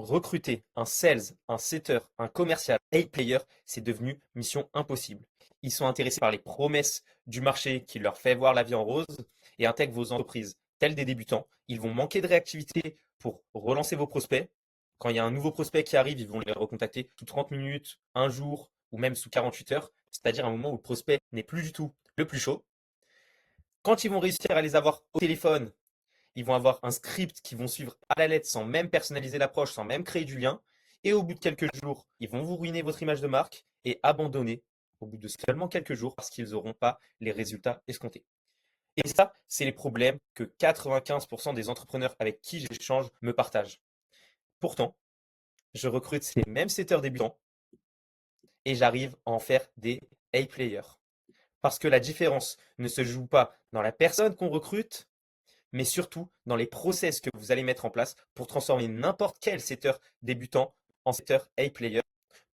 Recruter un sales, un setter, un commercial, a player, c'est devenu mission impossible. Ils sont intéressés par les promesses du marché qui leur fait voir la vie en rose et intègrent vos entreprises telles des débutants. Ils vont manquer de réactivité pour relancer vos prospects. Quand il y a un nouveau prospect qui arrive, ils vont les recontacter sous 30 minutes, un jour ou même sous 48 heures, c'est-à-dire un moment où le prospect n'est plus du tout le plus chaud. Quand ils vont réussir à les avoir au téléphone, ils vont avoir un script qu'ils vont suivre à la lettre sans même personnaliser l'approche, sans même créer du lien. Et au bout de quelques jours, ils vont vous ruiner votre image de marque et abandonner au bout de seulement quelques jours parce qu'ils n'auront pas les résultats escomptés. Et ça, c'est les problèmes que 95% des entrepreneurs avec qui j'échange me partagent. Pourtant, je recrute ces mêmes setters débutants et j'arrive à en faire des A-players. Parce que la différence ne se joue pas dans la personne qu'on recrute, mais surtout dans les process que vous allez mettre en place pour transformer n'importe quel setter débutant en setter A-player.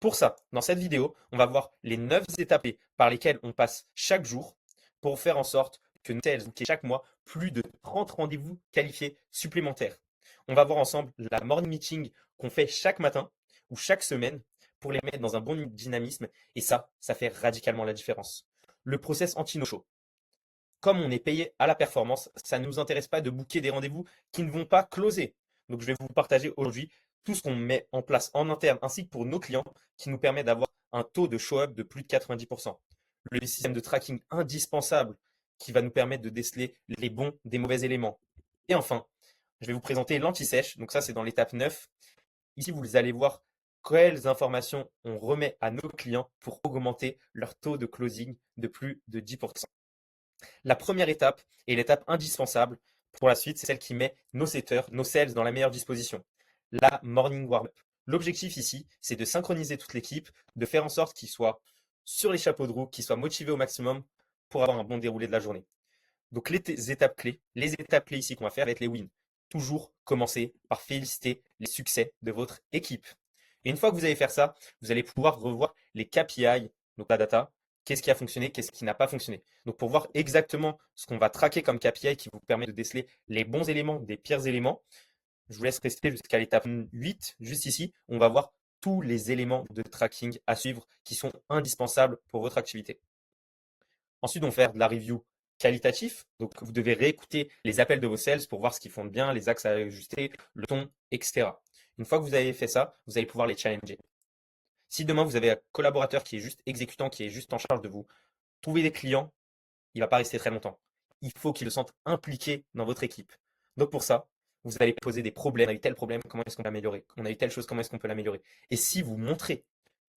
Pour ça, dans cette vidéo, on va voir les 9 étapes par lesquelles on passe chaque jour pour faire en sorte que nous sales bookions chaque mois plus de 30 rendez-vous qualifiés supplémentaires. On va voir ensemble la morning meeting qu'on fait chaque matin ou chaque semaine pour les mettre dans un bon dynamisme et ça fait radicalement la différence. Le process anti-no-show. Comme on est payé à la performance, ça ne nous intéresse pas de booker des rendez-vous qui ne vont pas closer. Donc, je vais vous partager aujourd'hui tout ce qu'on met en place en interne ainsi que pour nos clients qui nous permet d'avoir un taux de show-up de plus de 90%. Le système de tracking indispensable qui va nous permettre de déceler les bons des mauvais éléments. Et enfin, je vais vous présenter l'anti-sèche. Donc ça, c'est dans l'étape 9. Ici, vous allez voir quelles informations on remet à nos clients pour augmenter leur taux de closing de plus de 10%. La première étape et l'étape indispensable pour la suite, c'est celle qui met nos setters, nos sales dans la meilleure disposition. La morning warm-up. L'objectif ici, c'est de synchroniser toute l'équipe, de faire en sorte qu'ils soient sur les chapeaux de roue, qu'ils soient motivés au maximum pour avoir un bon déroulé de la journée. Donc les étapes clés ici qu'on va faire avec les wins. Toujours commencer par féliciter les succès de votre équipe. Et une fois que vous allez faire ça, vous allez pouvoir revoir les KPI, donc la data, qu'est-ce qui a fonctionné, qu'est-ce qui n'a pas fonctionné. Donc pour voir exactement ce qu'on va traquer comme KPI qui vous permet de déceler les bons éléments des pires éléments, je vous laisse rester jusqu'à l'étape 8, juste ici. On va voir tous les éléments de tracking à suivre qui sont indispensables pour votre activité. Ensuite, on va faire de la review qualitatif. Donc, vous devez réécouter les appels de vos sales pour voir ce qu'ils font de bien, les axes à ajuster, le ton, etc. Une fois que vous avez fait ça, vous allez pouvoir les challenger. Si demain vous avez un collaborateur qui est juste exécutant, qui est juste en charge de vous, trouver des clients, il ne va pas rester très longtemps. Il faut qu'il se sente impliqué dans votre équipe. Donc pour ça, vous allez poser des problèmes. On a eu tel problème, comment est-ce qu'on peut l'améliorer? On a eu telle chose, comment est-ce qu'on peut l'améliorer? Et si vous montrez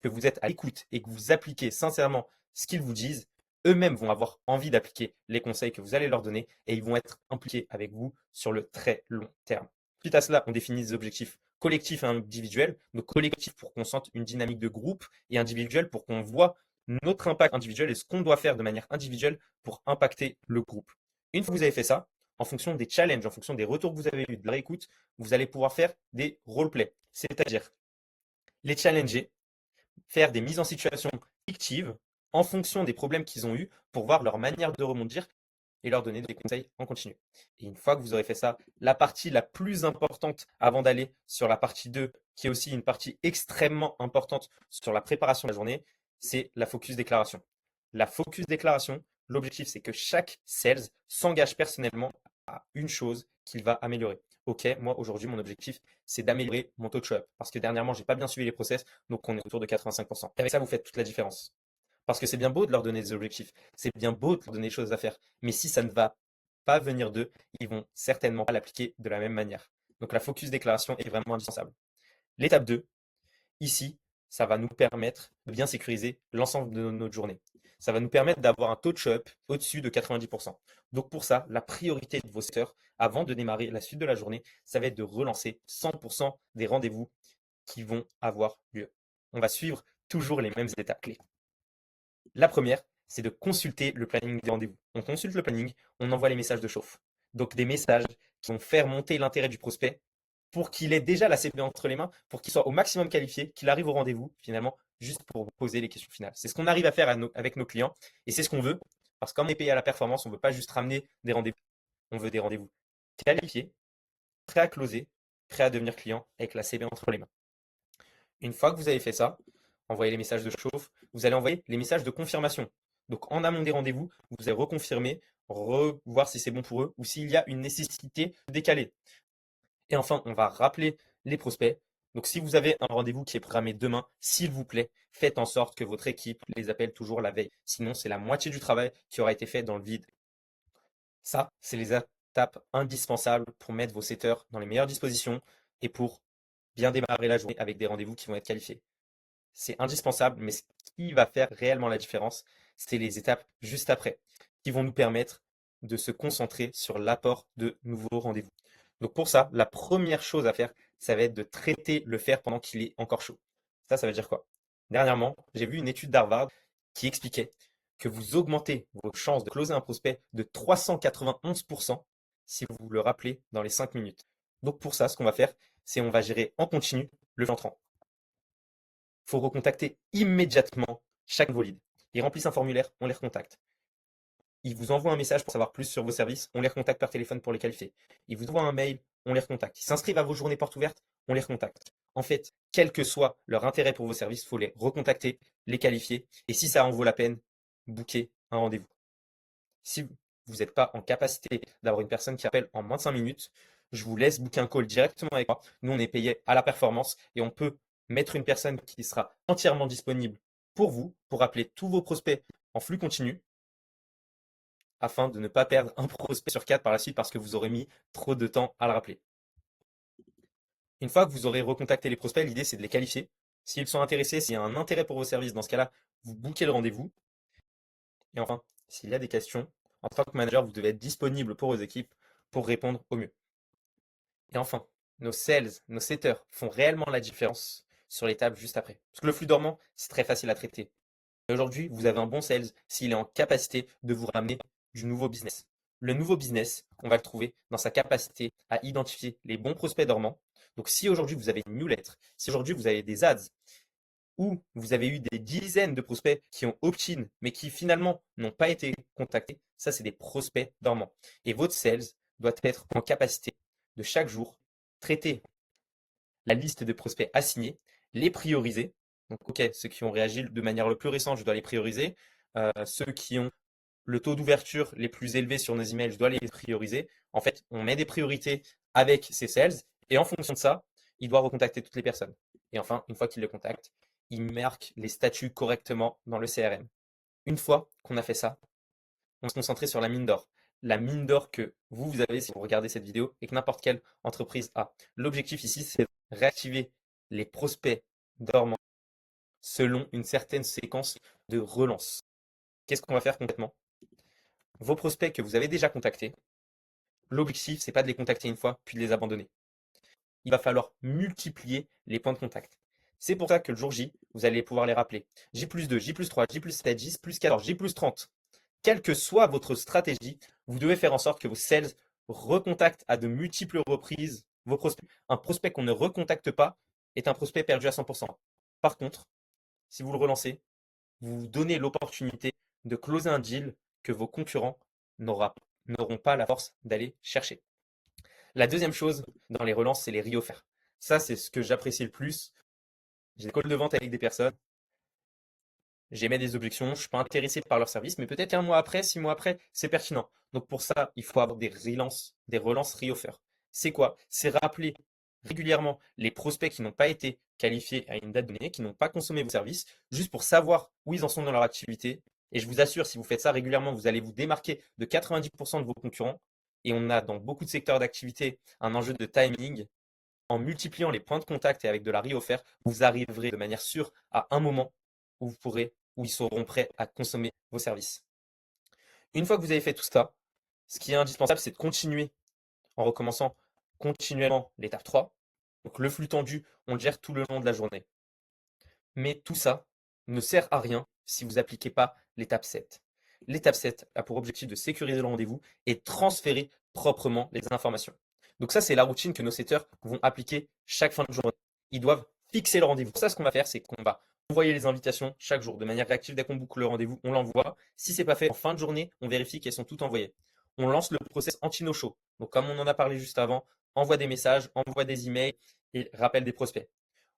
que vous êtes à l'écoute et que vous appliquez sincèrement ce qu'ils vous disent, eux-mêmes vont avoir envie d'appliquer les conseils que vous allez leur donner et ils vont être impliqués avec vous sur le très long terme. Suite à cela, on définit des objectifs collectifs et individuels. Donc collectif pour qu'on sente une dynamique de groupe et individuel pour qu'on voit notre impact individuel et ce qu'on doit faire de manière individuelle pour impacter le groupe. Une fois que vous avez fait ça, en fonction des challenges, en fonction des retours que vous avez eu, de la réécoute, vous allez pouvoir faire des roleplays, c'est-à-dire les challenger, faire des mises en situation fictives en fonction des problèmes qu'ils ont eus pour voir leur manière de rebondir et leur donner des conseils en continu. Et une fois que vous aurez fait ça, la partie la plus importante avant d'aller sur la partie 2, qui est aussi une partie extrêmement importante sur la préparation de la journée, c'est la focus déclaration. La focus déclaration, l'objectif c'est que chaque sales s'engage personnellement à une chose qu'il va améliorer. Ok, moi aujourd'hui mon objectif c'est d'améliorer mon taux de show-up parce que dernièrement j'ai pas bien suivi les process, donc on est autour de 85%. Et avec ça vous faites toute la différence. Parce que c'est bien beau de leur donner des objectifs, c'est bien beau de leur donner des choses à faire, mais si ça ne va pas venir d'eux, ils vont certainement pas l'appliquer de la même manière. Donc la focus déclaration est vraiment indispensable. L'étape 2, ici, ça va nous permettre de bien sécuriser l'ensemble de notre journée. Ça va nous permettre d'avoir un taux de show-up au-dessus de 90%. Donc pour ça, la priorité de vos setters, avant de démarrer la suite de la journée, ça va être de relancer 100% des rendez-vous qui vont avoir lieu. On va suivre toujours les mêmes étapes clés. La première, c'est de consulter le planning des rendez-vous. On consulte le planning, on envoie les messages de chauffe. Donc des messages qui vont faire monter l'intérêt du prospect pour qu'il ait déjà la CB entre les mains, pour qu'il soit au maximum qualifié, qu'il arrive au rendez-vous finalement, juste pour vous poser les questions finales. C'est ce qu'on arrive à faire avec nos clients et c'est ce qu'on veut, parce que comme on est payé à la performance, on ne veut pas juste ramener des rendez-vous, on veut des rendez-vous qualifiés, prêts à closer prêts à devenir clients avec la CB entre les mains. Une fois que vous avez fait ça, envoyez les messages de chauffe, vous allez envoyer les messages de confirmation. Donc en amont des rendez-vous, vous allez reconfirmer, revoir si c'est bon pour eux ou s'il y a une nécessité de décaler. Et enfin, on va rappeler les prospects. Donc si vous avez un rendez-vous qui est programmé demain, s'il vous plaît, faites en sorte que votre équipe les appelle toujours la veille. Sinon, c'est la moitié du travail qui aura été fait dans le vide. Ça, c'est les étapes indispensables pour mettre vos setters dans les meilleures dispositions et pour bien démarrer la journée avec des rendez-vous qui vont être qualifiés. C'est indispensable, mais ce qui va faire réellement la différence, c'est les étapes juste après, qui vont nous permettre de se concentrer sur l'apport de nouveaux rendez-vous. Donc pour ça, la première chose à faire, ça va être de traiter le fer pendant qu'il est encore chaud. Ça veut dire quoi? Dernièrement, j'ai vu une étude d'Harvard qui expliquait que vous augmentez vos chances de closer un prospect de 391% si vous le rappelez dans les 5 minutes. Donc pour ça, ce qu'on va faire, c'est on va gérer en continu le entrant. Il faut recontacter immédiatement chaque nouveau lead. Ils remplissent un formulaire, on les recontacte. Ils vous envoient un message pour savoir plus sur vos services, on les recontacte par téléphone pour les qualifier. Ils vous envoient un mail, on les recontacte. Ils s'inscrivent à vos journées portes ouvertes, on les recontacte. En fait, quel que soit leur intérêt pour vos services, il faut les recontacter, les qualifier, et si ça en vaut la peine, booker un rendez-vous. Si vous n'êtes pas en capacité d'avoir une personne qui appelle en moins de 5 minutes, je vous laisse booker un call directement avec moi. Nous, on est payé à la performance et on peut mettre une personne qui sera entièrement disponible pour vous, pour appeler tous vos prospects en flux continu, afin de ne pas perdre un prospect sur 4 par la suite parce que vous aurez mis trop de temps à le rappeler. Une fois que vous aurez recontacté les prospects, l'idée c'est de les qualifier. S'ils sont intéressés, s'il y a un intérêt pour vos services, dans ce cas-là, vous bookez le rendez-vous. Et enfin, s'il y a des questions, en tant que manager, vous devez être disponible pour vos équipes pour répondre au mieux. Et enfin, nos sales, nos setters font réellement la différence sur l'étape juste après. Parce que le flux dormant, c'est très facile à traiter. Et aujourd'hui, vous avez un bon sales s'il est en capacité de vous ramener du nouveau business. Le nouveau business, on va le trouver dans sa capacité à identifier les bons prospects dormants. Donc si aujourd'hui vous avez une newsletter, si aujourd'hui vous avez des ads, ou vous avez eu des dizaines de prospects qui ont opt-in, mais qui finalement n'ont pas été contactés, ça c'est des prospects dormants. Et votre sales doit être en capacité de chaque jour traiter la liste de prospects assignés, les prioriser. Donc, ok, ceux qui ont réagi de manière le plus récente, je dois les prioriser. Ceux qui ont le taux d'ouverture les plus élevés sur nos emails, je dois les prioriser. En fait, on met des priorités avec ces sales et en fonction de ça, il doit recontacter toutes les personnes. Et enfin, une fois qu'il les contacte, il marque les statuts correctement dans le CRM. Une fois qu'on a fait ça, on se concentrer sur la mine d'or. La mine d'or que vous avez si vous regardez cette vidéo et que n'importe quelle entreprise a. L'objectif ici, c'est de réactiver les prospects dormants selon une certaine séquence de relance. Qu'est-ce qu'on va faire concrètement? Vos prospects que vous avez déjà contactés, l'objectif, c'est pas de les contacter une fois puis de les abandonner. Il va falloir multiplier les points de contact. C'est pour ça que le jour J, vous allez pouvoir les rappeler. J plus 2, J plus 3, J plus 7, J plus 14, J plus 30. Quelle que soit votre stratégie, vous devez faire en sorte que vos sales recontactent à de multiples reprises vos prospects. Un prospect qu'on ne recontacte pas est un prospect perdu à 100%. Par contre, si vous le relancez, vous vous donnez l'opportunité de closer un deal que vos concurrents n'auront pas la force d'aller chercher. La deuxième chose dans les relances, c'est les re-offerts. Ça, c'est ce que j'apprécie le plus. J'ai des calls de vente avec des personnes, j'émets des objections, je ne suis pas intéressé par leur service, mais peut-être un mois après, 6 mois après, c'est pertinent. Donc pour ça, il faut avoir des relances re-offerts. C'est quoi? C'est rappeler régulièrement les prospects qui n'ont pas été qualifiés à une date donnée, qui n'ont pas consommé vos services, juste pour savoir où ils en sont dans leur activité. Et je vous assure, si vous faites ça régulièrement, vous allez vous démarquer de 90% de vos concurrents. Et on a dans beaucoup de secteurs d'activité un enjeu de timing. En multipliant les points de contact et avec de la re-offert, vous arriverez de manière sûre à un moment où ils seront prêts à consommer vos services. Une fois que vous avez fait tout ça, ce qui est indispensable, c'est de continuer en recommençant continuellement l'étape 3. Donc le flux tendu, on le gère tout le long de la journée. Mais tout ça ne sert à rien si vous n'appliquez pas l'étape 7. L'étape 7 a pour objectif de sécuriser le rendez-vous et de transférer proprement les informations. Donc ça, c'est la routine que nos setters vont appliquer chaque fin de journée. Ils doivent fixer le rendez-vous. Pour ça, ce qu'on va faire, c'est qu'on va envoyer les invitations chaque jour de manière réactive. Dès qu'on boucle le rendez-vous, on l'envoie. Si c'est pas fait en fin de journée, on vérifie qu'elles sont toutes envoyées. On lance le process anti-no-show. Donc comme on en a parlé juste avant, envoie des messages, envoie des emails et rappelle des prospects.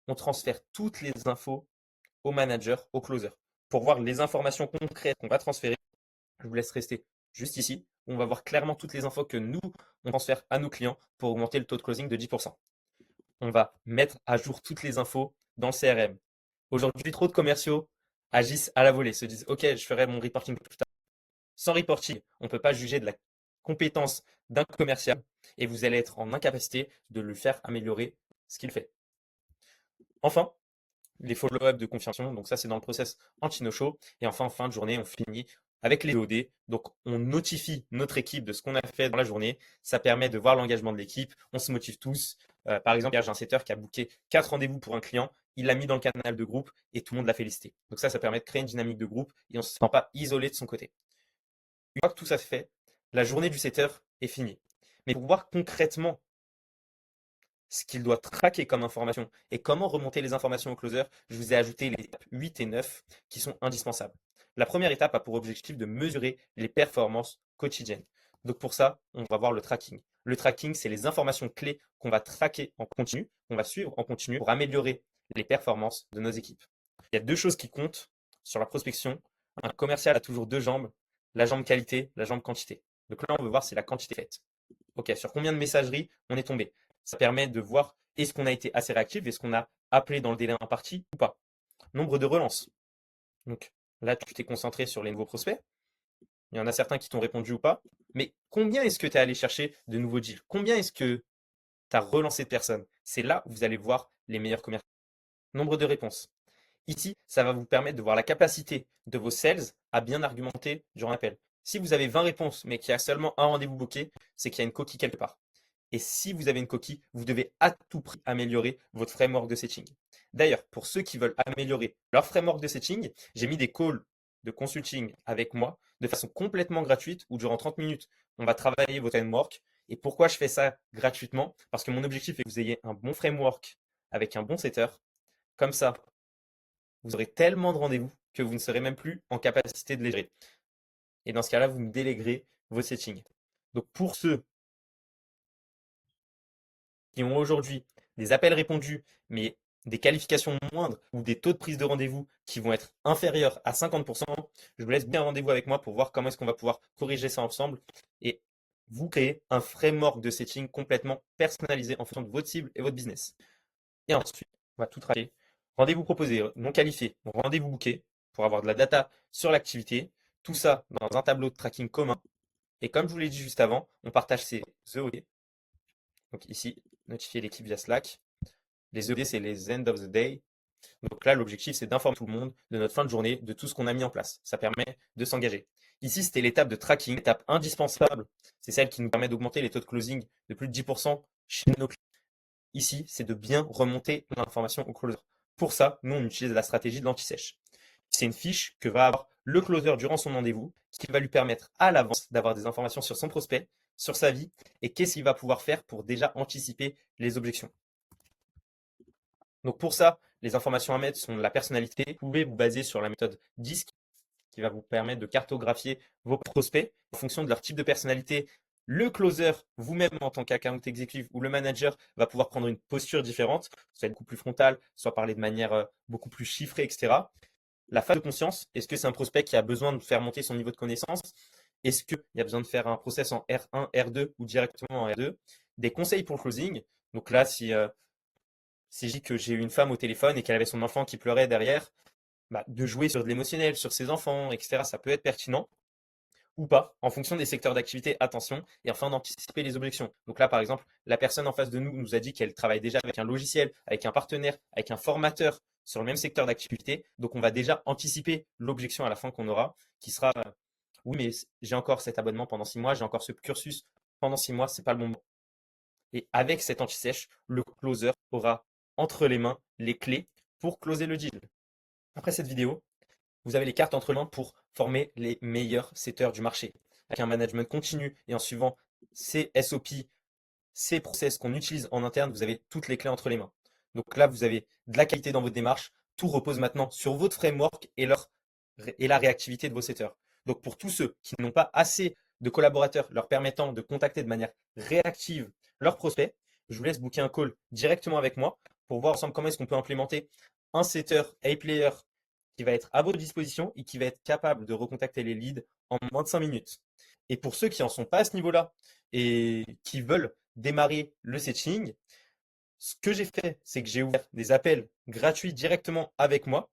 On transfère toutes les infos au manager, au closer. Pour voir les informations concrètes qu'on va transférer, je vous laisse rester juste ici. On va voir clairement toutes les infos que nous, on transfère à nos clients pour augmenter le taux de closing de 10%. On va mettre à jour toutes les infos dans le CRM. Aujourd'hui, trop de commerciaux agissent à la volée, se disent OK, je ferai mon reporting plus tard. Sans reporting, on ne peut pas juger de la compétence d'un commercial et vous allez être en incapacité de le faire améliorer ce qu'il fait. Enfin, les follow-up de confirmation, donc ça c'est dans le process anti-no-show. Et enfin, en fin de journée, on finit avec les VOD. Donc on notifie notre équipe de ce qu'on a fait dans la journée. Ça permet de voir l'engagement de l'équipe. On se motive tous. Par exemple, hier, j'ai un setter qui a booké 4 rendez-vous pour un client. Il l'a mis dans le canal de groupe et tout le monde l'a félicité. Donc ça permet de créer une dynamique de groupe et on ne se sent pas isolé de son côté. Une fois que tout ça se fait, la journée du setter est finie. Mais pour voir concrètement ce qu'il doit traquer comme information et comment remonter les informations au closer, je vous ai ajouté les étapes 8 et 9 qui sont indispensables. La première étape a pour objectif de mesurer les performances quotidiennes. Donc pour ça, on va voir le tracking. Le tracking, c'est les informations clés qu'on va traquer en continu, qu'on va suivre en continu pour améliorer les performances de nos équipes. Il y a deux choses qui comptent sur la prospection. Un commercial a toujours deux jambes, la jambe qualité, la jambe quantité. Donc là, on veut voir si la quantité est faite. Ok, sur combien de messageries on est tombé? Ça permet de voir est-ce qu'on a été assez réactif, est-ce qu'on a appelé dans le délai imparti ou pas. Nombre de relances. Donc là, tu t'es concentré sur les nouveaux prospects. Il y en a certains qui t'ont répondu ou pas. Mais combien est-ce que tu es allé chercher de nouveaux deals? Combien est-ce que tu as relancé de personnes? C'est là où vous allez voir les meilleurs commerciaux. Nombre de réponses. Ici, ça va vous permettre de voir la capacité de vos sales à bien argumenter durant l'appel. Si vous avez 20 réponses, mais qu'il y a seulement un rendez-vous booké, c'est qu'il y a une coquille quelque part. Et si vous avez une coquille, vous devez à tout prix améliorer votre framework de setting. D'ailleurs, pour ceux qui veulent améliorer leur framework de setting, j'ai mis des calls de consulting avec moi de façon complètement gratuite où durant 30 minutes, on va travailler votre framework. Et pourquoi je fais ça gratuitement? Parce que mon objectif est que vous ayez un bon framework avec un bon setter. Comme ça, vous aurez tellement de rendez-vous que vous ne serez même plus en capacité de les gérer. Et dans ce cas-là, vous me déléguerez vos settings. Donc pour ceux qui ont aujourd'hui des appels répondus, mais des qualifications moindres ou des taux de prise de rendez-vous qui vont être inférieurs à 50%, je vous laisse bien rendez-vous avec moi pour voir comment est-ce qu'on va pouvoir corriger ça ensemble et vous créer un framework de setting complètement personnalisé en fonction de votre cible et votre business. Et ensuite, on va tout traquer. Rendez-vous proposé, non qualifié, rendez-vous booké pour avoir de la data sur l'activité. Tout ça dans un tableau de tracking commun. Et comme je vous l'ai dit juste avant, on partage ces EOD. Donc ici, notifier l'équipe via Slack. Les EOD, c'est les end of the day. Donc là, l'objectif, c'est d'informer tout le monde de notre fin de journée, de tout ce qu'on a mis en place. Ça permet de s'engager. Ici, c'était l'étape de tracking, l'étape indispensable. C'est celle qui nous permet d'augmenter les taux de closing de plus de 10% chez nos clients. Ici, c'est de bien remonter l'information au closer. Pour ça, nous, on utilise la stratégie de l'anti-sèche. C'est une fiche que va avoir le closer durant son rendez-vous, qui va lui permettre à l'avance d'avoir des informations sur son prospect, sur sa vie, et qu'est-ce qu'il va pouvoir faire pour déjà anticiper les objections. Donc pour ça, les informations à mettre sont de la personnalité. Vous pouvez vous baser sur la méthode DISC qui va vous permettre de cartographier vos prospects en fonction de leur type de personnalité. Le closer, vous-même en tant qu'account executive ou le manager, va pouvoir prendre une posture différente, soit beaucoup plus frontale, soit parler de manière beaucoup plus chiffrée, etc. La phase de conscience, est-ce que c'est un prospect qui a besoin de faire monter son niveau de connaissance? Est-ce qu'il y a besoin de faire un process en R1, R2 ou directement en R2? Des conseils pour le closing. Donc là, si je dis que j'ai eu une femme au téléphone et qu'elle avait son enfant qui pleurait derrière, bah, de jouer sur de l'émotionnel, sur ses enfants, etc., ça peut être pertinent ou pas, en fonction des secteurs d'activité, attention, et enfin d'anticiper les objections. Donc là, par exemple, la personne en face de nous nous a dit qu'elle travaille déjà avec un logiciel, avec un partenaire, avec un formateur sur le même secteur d'activité. Donc on va déjà anticiper l'objection à la fin qu'on aura, qui sera oui, mais j'ai encore cet abonnement pendant 6 mois, j'ai encore ce cursus pendant 6 mois, c'est pas le bon moment. Et avec cet anti-sèche, le closer aura entre les mains les clés pour closer le deal. Après cette vidéo, vous avez les cartes entre les mains pour former les meilleurs setters du marché. Avec un management continu et en suivant ces SOP, ces process qu'on utilise en interne, vous avez toutes les clés entre les mains. Donc là, vous avez de la qualité dans votre démarche. Tout repose maintenant sur votre framework et la réactivité de vos setters. Donc pour tous ceux qui n'ont pas assez de collaborateurs leur permettant de contacter de manière réactive leurs prospects, je vous laisse booker un call directement avec moi pour voir ensemble comment est-ce qu'on peut implémenter un setter A-player qui va être à votre disposition et qui va être capable de recontacter les leads en moins de 5 minutes. Et pour ceux qui n'en sont pas à ce niveau-là et qui veulent démarrer le setching, ce que j'ai fait, c'est que j'ai ouvert des appels gratuits directement avec moi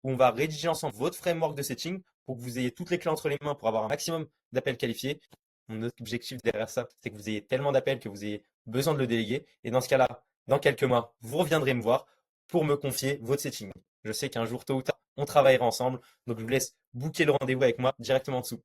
où on va rédiger ensemble votre framework de setching pour que vous ayez toutes les clés entre les mains pour avoir un maximum d'appels qualifiés. Mon objectif derrière ça, c'est que vous ayez tellement d'appels que vous ayez besoin de le déléguer. Et dans ce cas-là, dans quelques mois, vous reviendrez me voir pour me confier votre setching. Je sais qu'un jour, tôt ou tard, on travaillera ensemble. Donc, je vous laisse booker le rendez-vous avec moi directement en dessous.